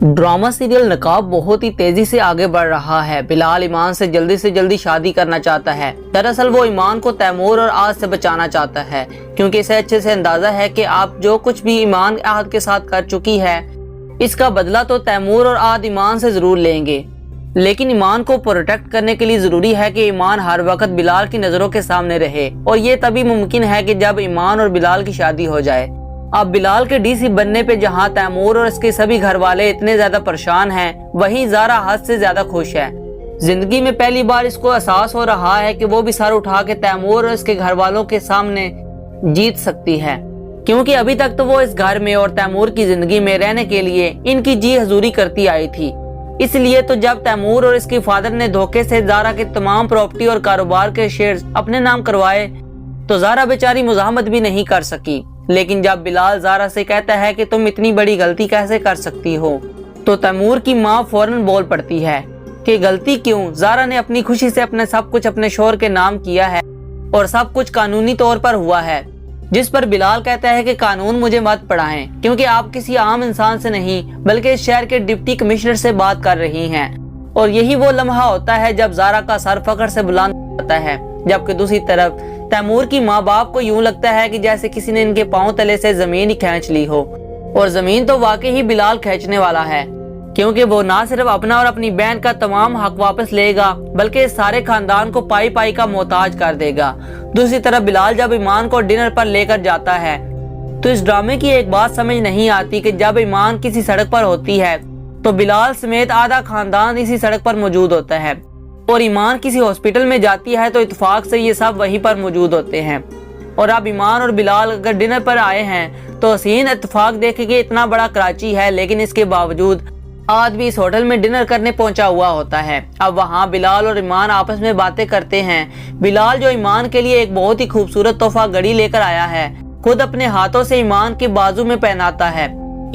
Drama serial नकाब बहुत ही तेजी से आगे बढ़ रहा है। बिलाल ईमान से जल्दी शादी करना चाहता है। दरअसल वो ईमान को तैमूर और आद से बचाना चाहता है, क्योंकि इसे अच्छे से अंदाजा है कि आप जो कुछ भी ईमान आद के साथ कर चुकी है, इसका बदला तो तैमूर और आद ईमान से जरूर लेंगे। लेकिन ईमान को प्रोटेक्ट करने के लिए जरूरी है कि ईमान हर वक्त बिलाल की नजरों के सामने रहे, और ये तभी मुमकिन है कि जब ईमान और बिलाल की शादी हो जाए। अब बिलाल के डीसी बनने पे जहां तैमूर और इसके सभी घर वाले इतने ज्यादा परेशान हैं, वहीं ज़ारा हद से ज्यादा खुश है। जिंदगी में पहली बार इसको एहसास हो रहा है कि वो भी सर उठा के तैमूर और इसके घर वालों के सामने जीत सकती है, क्योंकि अभी तक तो वो इस घर में और तैमूर की जिंदगी में रहने के लिए इनकी जी हजूरी करती आई थी। इसलिए तो जब तैमूर और इसके फादर ने धोखे से ज़ारा के तमाम प्रॉपर्टी और कारोबार के शेयर्स अपने नाम करवाए, तो ज़ारा बेचारी मुजाहमत भी नहीं कर सकी। लेकिन जब बिलाल ज़ारा से कहता है कि तुम इतनी बड़ी गलती कैसे कर सकती हो, तो तैमूर की माँ फौरन बोल पड़ती है कि गलती क्यों, ज़ारा ने अपनी खुशी से अपने सब कुछ अपने शोहर के नाम किया है और सब कुछ कानूनी तौर पर हुआ है। जिस पर बिलाल कहता है कि कानून मुझे मत पढ़ाएं, क्योंकि आप किसी आम इंसान से नहीं बल्कि इस शहर के डिप्टी कमिश्नर से बात कर रही हैं। और यही वो लम्हा होता है जब ज़ारा का सर फखर से बुलंद होता है, जबकि दूसरी तरफ तैमूर की माँ बाप को यूं लगता है कि जैसे किसी ने इनके पांव तले से जमीन ही खींच ली हो। और जमीन तो वाकई ही बिलाल खींचने वाला है, क्योंकि वो ना सिर्फ अपना और अपनी बहन का तमाम हक वापस लेगा, बल्कि इस सारे खानदान को पाई पाई का मोहताज कर देगा। दूसरी तरफ बिलाल जब ईमान को डिनर पर लेकर जाता है, तो इस ड्रामे की एक बात समझ नहीं आती कि जब ईमान किसी सड़क पर होती है तो बिलाल समेत आधा खानदान इसी सड़क पर मौजूद होता है, और ईमान किसी हॉस्पिटल में जाती है तो इत्तेफाक से ये सब वहीं पर मौजूद होते हैं। और अब ईमान और बिलाल अगर डिनर पर आए हैं तो हसीन इत्तेफाक देखे कि इतना बड़ा कराची है, लेकिन इसके बावजूद आज भी इस होटल में डिनर करने पहुंचा हुआ होता है। अब वहां बिलाल और ईमान आपस में बातें करते हैं। बिलाल जो ईमान के लिए एक बहुत ही खूबसूरत तोहफा घड़ी लेकर आया है, खुद अपने हाथों से ईमान के बाजू में पहनाता है।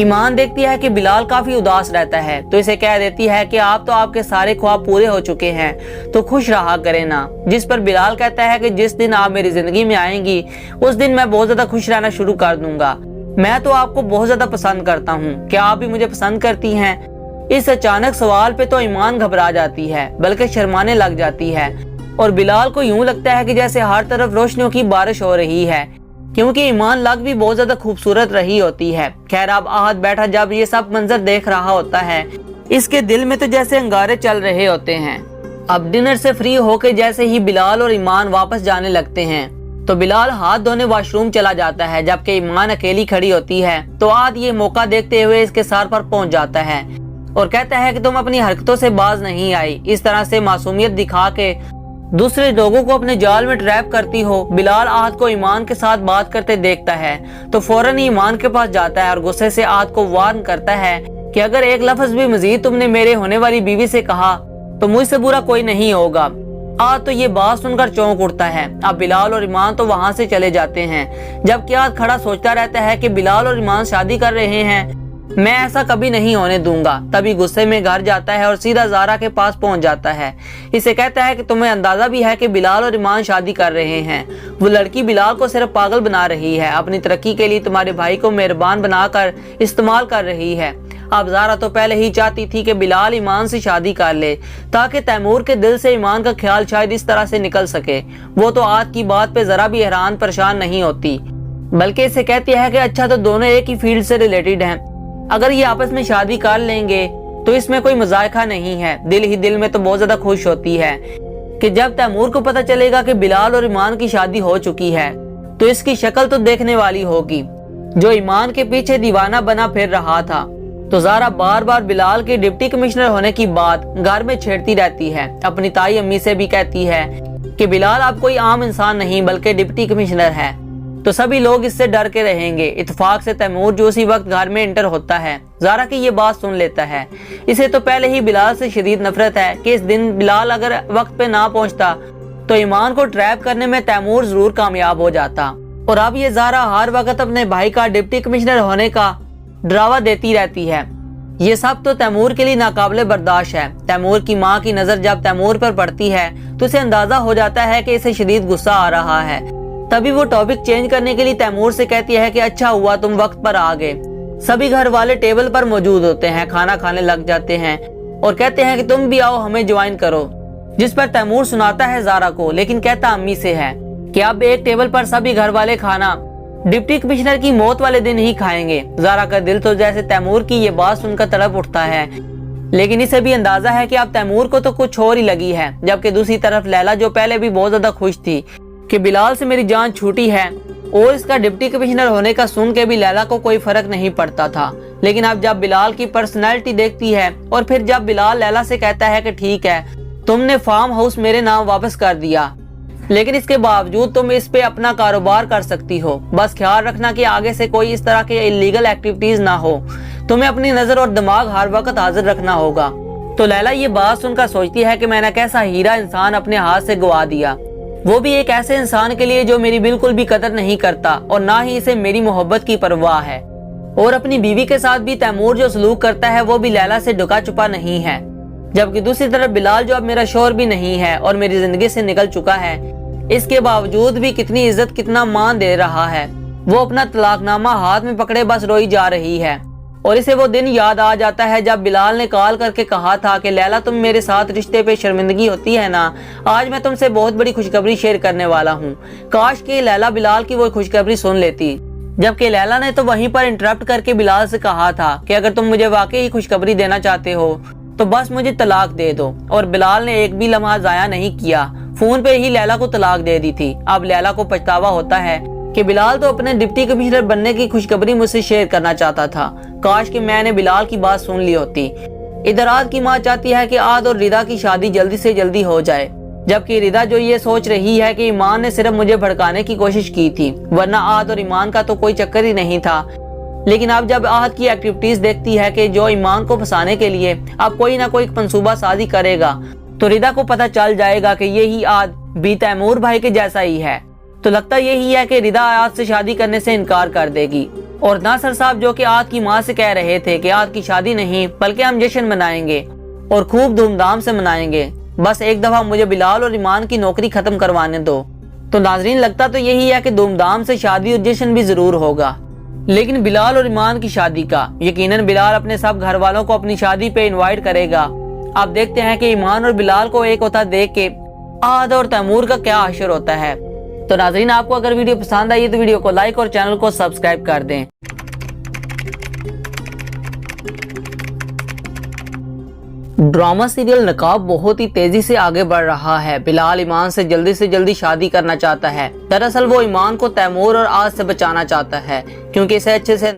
ईमान देखती है कि बिलाल काफी उदास रहता है, तो इसे कह देती है कि आप तो आपके सारे ख्वाब पूरे हो चुके हैं, तो खुश रहा करें ना। जिस पर बिलाल कहता है कि जिस दिन आप मेरी जिंदगी में आएंगी उस दिन मैं बहुत ज्यादा खुश रहना शुरू कर दूंगा। मैं तो आपको बहुत ज्यादा पसंद करता हूँ, क्या आप भी मुझे पसंद करती हैं? इस अचानक सवाल पे तो ईमान घबरा जाती है, बल्कि शर्माने लग जाती है, और बिलाल को यूं लगता है कि जैसे हर तरफ रोशनियों की बारिश हो रही है, क्योंकि ईमान लग भी बहुत ज्यादा खूबसूरत रही होती है। खैर अब आहद बैठा जब ये सब मंजर देख रहा होता है, इसके दिल में तो जैसे अंगारे चल रहे होते हैं। अब डिनर से फ्री होके जैसे ही बिलाल और ईमान वापस जाने लगते हैं, तो बिलाल हाथ धोने वॉशरूम चला जाता है, जबकि ईमान अकेली खड़ी होती है। तो आद ये मौका देखते हुए इसके सर पर पहुंच जाता है और कहता है कि तुम अपनी हरकतों से बाज नहीं आई, इस तरह से मासूमियत दिखा के दूसरे लोगों को अपने जाल में ट्रैप करती हो। बिलाल आहद को ईमान के साथ बात करते देखता है तो फौरन ही ईमान के पास जाता है और गुस्से से आहद को वार्न करता है कि अगर एक लफ्ज भी मजीद तुमने मेरे होने वाली बीवी से कहा तो मुझसे बुरा कोई नहीं होगा। आहद तो ये बात सुनकर चौंक उठता है। अब बिलाल और ईमान तो वहाँ से चले जाते हैं, जबकि आहद खड़ा सोचता रहता है कि बिलाल और ईमान शादी कर रहे हैं, मैं ऐसा कभी नहीं होने दूंगा। तभी गुस्से में घर जाता है और सीधा ज़ारा के पास पहुंच जाता है। इसे कहता है कि तुम्हें अंदाजा भी है कि बिलाल और ईमान शादी कर रहे हैं। वो लड़की बिलाल को सिर्फ पागल बना रही है, अपनी तरक्की के लिए तुम्हारे भाई को मेहरबान बनाकर इस्तेमाल कर रही है। अब ज़ारा तो पहले ही चाहती थी कि बिलाल ईमान से शादी कर ले, ताकि तैमूर के दिल से ईमान का ख्याल शायद इस तरह से निकल सके। वो तो आज की बात पे जरा भी हैरान परेशान नहीं होती, बल्कि इसे कहती है कि अच्छा तो दोनों एक ही फील्ड से रिलेटेड हैं, अगर ये आपस में शादी कर लेंगे तो इसमें कोई मजायका नहीं है। दिल ही दिल में तो बहुत ज्यादा खुश होती है कि जब तैमूर को पता चलेगा कि बिलाल और ईमान की शादी हो चुकी है तो इसकी शक्ल तो देखने वाली होगी। जो ईमान के पीछे दीवाना बना फिर रहा था, तो ज़ारा बार बार बिलाल के डिप्टी कमिश्नर होने की बात घर में छेड़ती रहती है। अपनी ताई अम्मी से भी कहती है कि बिलाल अब कोई आम इंसान नहीं बल्कि डिप्टी कमिश्नर है, तो सभी लोग इससे डर के रहेंगे। इत्तेफाक से तैमूर जो उसी वक्त घर में एंटर होता है, ज़ारा की ये बात सुन लेता है। इसे तो पहले ही बिलाल से शदीद नफरत है कि इस दिन बिलाल अगर वक्त पे ना पहुंचता तो ईमान को ट्रैप करने में तैमूर जरूर कामयाब हो जाता। और अब ये ज़ारा हर वक्त अपने भाई का डिप्टी कमिश्नर होने का डरावा देती रहती है। ये सब तो तैमूर के लिए नाकाबिले बर्दाश्त है। तैमूर की माँ की नजर जब तैमूर पर पड़ती है तो उसे अंदाजा हो जाता है कि इसे शदीद गुस्सा आ रहा है। तभी वो टॉपिक चेंज करने के लिए तैमूर से कहती है कि अच्छा हुआ तुम वक्त पर आ गए, सभी घर वाले टेबल पर मौजूद होते हैं, खाना खाने लग जाते हैं और कहते हैं कि तुम भी आओ, हमें ज्वाइन करो। जिस पर तैमूर सुनाता है ज़ारा को, लेकिन कहता अम्मी से है कि अब एक टेबल पर सभी घर वाले खाना डिप्टी कमिश्नर की मौत वाले दिन ही खाएंगे। ज़ारा का दिल तो जैसे तैमूर की ये बात सुनकर तड़प उठता है, लेकिन इसे भी अंदाजा है कि अब तैमूर को तो कुछ और ही लगी है। जबकि दूसरी तरफ लैला, जो पहले भी बहुत ज्यादा खुश थी कि बिलाल से मेरी जान छूटी है और इसका डिप्टी कमिश्नर होने का सुन के भी लैला को कोई फर्क नहीं पड़ता था, लेकिन अब जब बिलाल की पर्सनैलिटी देखती है और फिर जब बिलाल लैला से कहता है कि ठीक है, तुमने फार्म हाउस मेरे नाम वापस कर दिया, लेकिन इसके बावजूद तुम इस पे अपना कारोबार कर सकती हो, बस ख्याल रखना कि आगे से कोई इस तरह के इलीगल एक्टिविटीज ना हो, तुम्हें अपनी नजर और दिमाग हर वक्त हाजिर रखना होगा। तो लैला ये बात सुनकर सोचती है कि मैंने कैसा हीरा इंसान अपने हाथ से गवा दिया, वो भी एक ऐसे इंसान के लिए जो मेरी बिल्कुल भी कदर नहीं करता और ना ही इसे मेरी मोहब्बत की परवाह है। और अपनी बीवी के साथ भी तैमूर जो सलूक करता है वो भी लैला से ढुका छुपा नहीं है। जबकि दूसरी तरफ बिलाल, जो अब मेरा शौहर भी नहीं है और मेरी जिंदगी से निकल चुका है, इसके बावजूद भी कितनी इज्जत कितना मान दे रहा है। वो अपना तलाकनामा हाथ में पकड़े बस रोई जा रही है और इसे वो दिन याद आ जाता है जब बिलाल ने कॉल करके कहा था कि लैला, तुम मेरे साथ रिश्ते पे शर्मिंदगी होती है ना, आज मैं तुमसे बहुत बड़ी खुशखबरी शेयर करने वाला हूँ। काश कि लैला बिलाल की वो खुशखबरी सुन लेती। जबकि लैला ने तो वहीं पर इंटरप्ट करके बिलाल से कहा था कि अगर तुम मुझे वाकई ही खुशखबरी देना चाहते हो तो बस मुझे तलाक दे दो। और बिलाल ने एक भी लम्हा जाया नहीं किया, फोन पे ही लैला को तलाक दे दी थी। अब लैला को पछतावा होता है कि बिलाल तो अपने डिप्टी कमिश्नर बनने की खुशखबरी मुझसे शेयर करना चाहता था, काश कि मैंने बिलाल की बात सुन ली होती। इधर आद की माँ चाहती है कि आद और रिदा की शादी जल्दी से जल्दी हो जाए, जबकि रिदा जो ये सोच रही है कि ईमान ने सिर्फ मुझे भड़काने की कोशिश की थी, वरना आद और ईमान का तो कोई चक्कर ही नहीं था। लेकिन अब जब आहत की एक्टिविटीज देखती है कि जो ईमान को फंसाने के लिए अब कोई ना कोई मंसूबा साजी करेगा, तो रिदा को पता चल जाएगा कि यही आद भी तैमूर भाई के जैसा ही है। तो लगता यही है कि रिदा आद से शादी करने से इनकार कर देगी। और नासिर साहब, जो कि आद की माँ से कह रहे थे कि आद की शादी नहीं बल्कि हम जश्न मनाएंगे और खूब धूमधाम से मनाएंगे, बस एक दफा मुझे बिलाल और ईमान की नौकरी खत्म करवाने दो। तो नाजरीन, लगता तो यही है कि धूमधाम से शादी और जश्न भी जरूर होगा, लेकिन बिलाल और ईमान की शादी का यकीनन बिलाल अपने सब घर वालों को अपनी शादी पे इनवाइट करेगा। आप देखते हैं कि ईमान और बिलाल को एक होता देख के आद और तैमूर का क्या हश्र होता है। तो नाज़रीन, आपको अगर वीडियो पसंद आई तो वीडियो को लाइक और चैनल को सब्सक्राइब कर दें। ड्रामा सीरियल नकाब बहुत ही तेजी से आगे बढ़ रहा है। बिलाल ईमान से जल्दी शादी करना चाहता है। दरअसल वो ईमान को तैमूर और आद से बचाना चाहता है, क्योंकि इसे अच्छे से